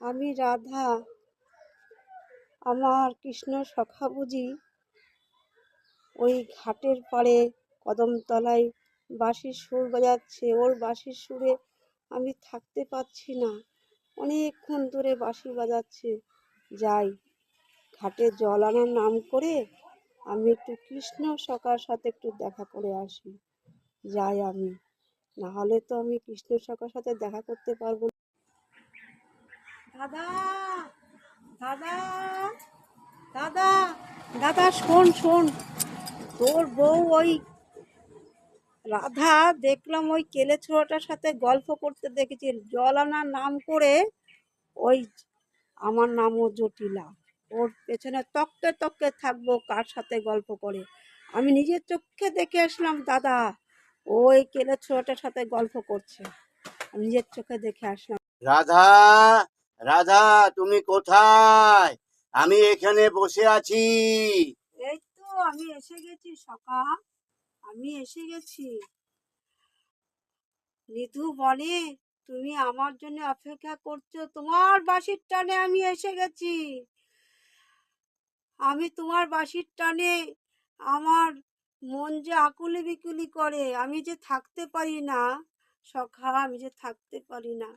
আমি রাধা, আমার কৃষ্ণ সখা বুঝি ওই ঘাটের পাড়ে কদমতলায় বাঁশির সুর বাজাচ্ছে। ওর বাঁশির সুরে আমি থাকতে পারছি না, অনেকক্ষণ ধরে বাঁশি বাজাচ্ছে। যাই, ঘাটে জল আনার নাম করে আমি একটু কৃষ্ণ সখার সাথে একটু দেখা করে আসি। যাই আমি, না হলে তো আমি কৃষ্ণ সখার সাথে দেখা করতে পারবো না। দাদা, দাদা, দাদা, দাদা, শোন শোন, তোর বউ ওই রাধা দেখলাম ওই কেলে ছোড়াটার সাথে গল্প করতে দেখেছি, জল আনার নাম করে। ওই আমার নামও জটিলা, ওর পেছনে তককে তককে থাকবো কার সাথে গল্প করে। আমি নিজের চোখে দেখে আসলাম দাদা, ওই কেলে ছোড়াটার সাথে গল্প করছে, আমি নিজের চোখে দেখে আসলাম। রাধা, রাধা, তুমি কোথায়? আমি এখানে বসে আছি। এই তো আমি এসে গেছি সখা, আমি এসে গেছি। নিধু বনে তুমি আমার জন্য অপেক্ষা করছো, তোমার বাঁশির টানে আমি এসে গেছি। আমি তোমার বাঁশির টানে আমার মন যে আকুলি বিকুলি করে, আমি যে থাকতে পারি না সখা, আমি যে থাকতে পারি না।